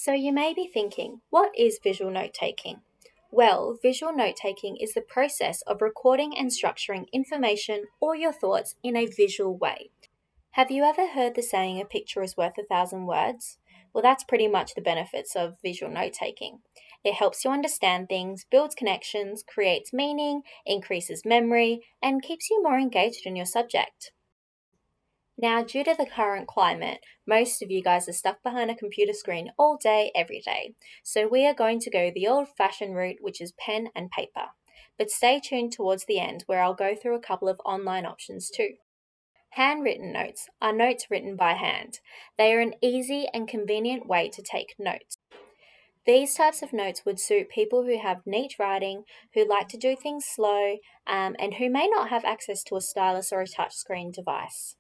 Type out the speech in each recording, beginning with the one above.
So you may be thinking, what is visual note taking? Well, visual note taking is the process of recording and structuring information or your thoughts in a visual way. Have you ever heard the saying, a picture is worth 1,000 words? Well, that's pretty much the benefits of visual note taking. It helps you understand things, builds connections, creates meaning, increases memory, and keeps you more engaged in your subject. Now, due to the current climate, most of you guys are stuck behind a computer screen all day, every day. So we are going to go the old-fashioned route, which is pen and paper. But stay tuned towards the end where I'll go through a couple of online options too. Handwritten notes are notes written by hand. They are an easy and convenient way to take notes. These types of notes would suit people who have neat writing, who like to do things slow, and who may not have access to a stylus or a touchscreen device.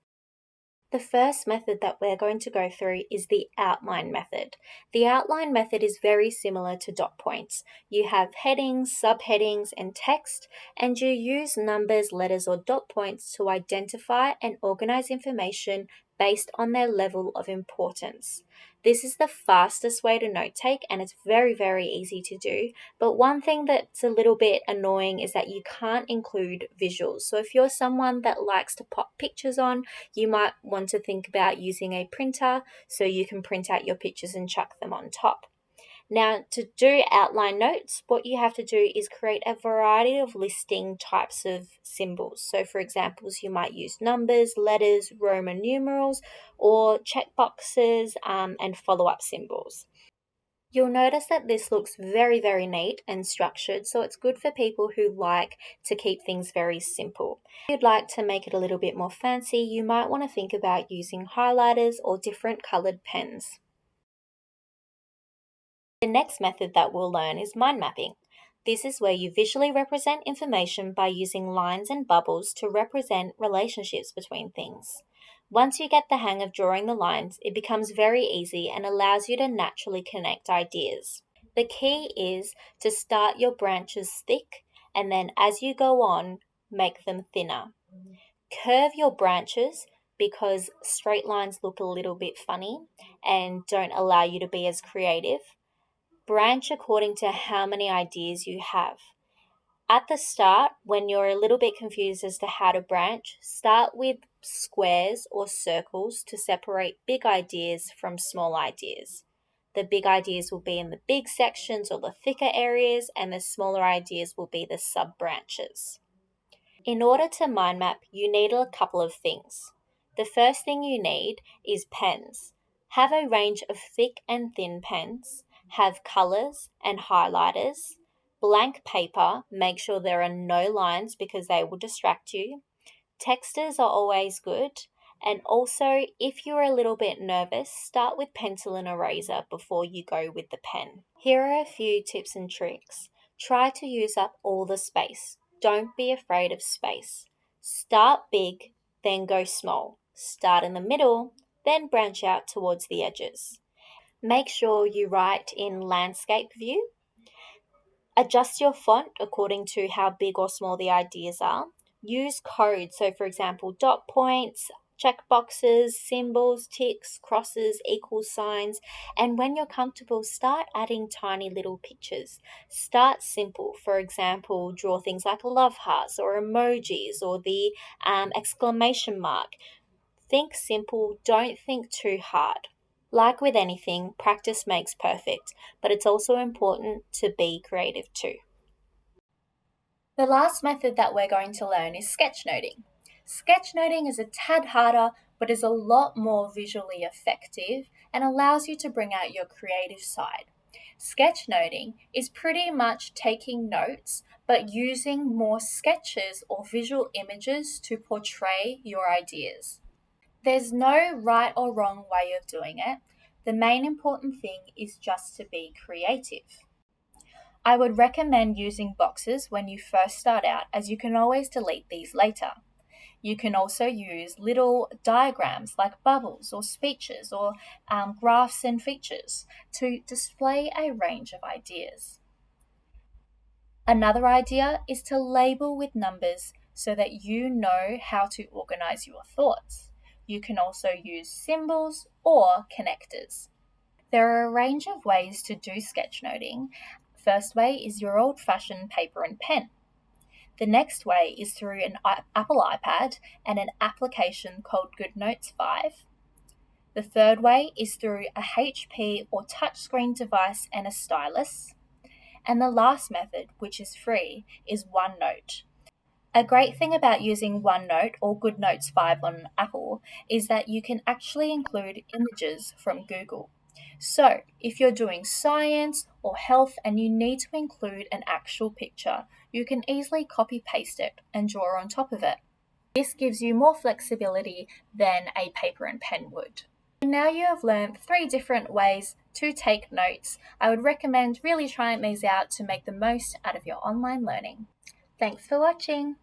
The first method that we're going to go through is the outline method. The outline method is very similar to dot points. You have headings, subheadings, and text, and you use numbers, letters, or dot points to identify and organize information based on their level of importance. This is the fastest way to note take, and it's very, very easy to do. But one thing that's a little bit annoying is that you can't include visuals. So if you're someone that likes to pop pictures on, you might want to think about using a printer so you can print out your pictures and chuck them on top. Now, to do outline notes, what you have to do is create a variety of listing types of symbols. So for examples, you might use numbers, letters, Roman numerals, or checkboxes and follow-up symbols. You'll notice that this looks very, very neat and structured, so it's good for people who like to keep things very simple. If you'd like to make it a little bit more fancy, you might want to think about using highlighters or different colored pens. The next method that we'll learn is mind mapping. This is where you visually represent information by using lines and bubbles to represent relationships between things. Once you get the hang of drawing the lines, it becomes very easy and allows you to naturally connect ideas. The key is to start your branches thick, and then as you go on, make them thinner. Curve your branches because straight lines look a little bit funny and don't allow you to be as creative. Branch according to how many ideas you have. At the start, when you're a little bit confused as to how to branch, start with squares or circles to separate big ideas from small ideas. The big ideas will be in the big sections or the thicker areas, and the smaller ideas will be the sub-branches. In order to mind map, you need a couple of things. The first thing you need is pens. Have a range of thick and thin pens. Have colors and highlighters. Blank paper, make sure there are no lines because they will distract you. Textures are always good. And also, if you're a little bit nervous, start with pencil and eraser before you go with the pen. Here are a few tips and tricks. Try to use up all the space. Don't be afraid of space. Start big, then go small. Start in the middle, then branch out towards the edges. Make sure you write in landscape view. Adjust your font according to how big or small the ideas are. Use codes, so for example, dot points, checkboxes, symbols, ticks, crosses, equal signs, and when you're comfortable, start adding tiny little pictures. Start simple. For example, draw things like love hearts or emojis or the exclamation mark. Think simple, don't think too hard. Like with anything, practice makes perfect, but it's also important to be creative too. The last method that we're going to learn is sketchnoting. Sketchnoting is a tad harder, but is a lot more visually effective and allows you to bring out your creative side. Sketchnoting is pretty much taking notes, but using more sketches or visual images to portray your ideas. There's no right or wrong way of doing it. The main important thing is just to be creative. I would recommend using boxes when you first start out, as you can always delete these later. You can also use little diagrams like bubbles or speeches or graphs and features to display a range of ideas. Another idea is to label with numbers so that you know how to organize your thoughts. You can also use symbols or connectors. There are a range of ways to do sketchnoting. First way is your old-fashioned paper and pen. The next way is through an Apple iPad and an application called GoodNotes 5. The third way is through a HP or touchscreen device and a stylus. And the last method, which is free, is OneNote. A great thing about using OneNote or GoodNotes 5 on Apple is that you can actually include images from Google. So, if you're doing science or health and you need to include an actual picture, you can easily copy-paste it and draw on top of it. This gives you more flexibility than a paper and pen would. Now you have learned 3 different ways to take notes. I would recommend really trying these out to make the most out of your online learning. Thanks for watching.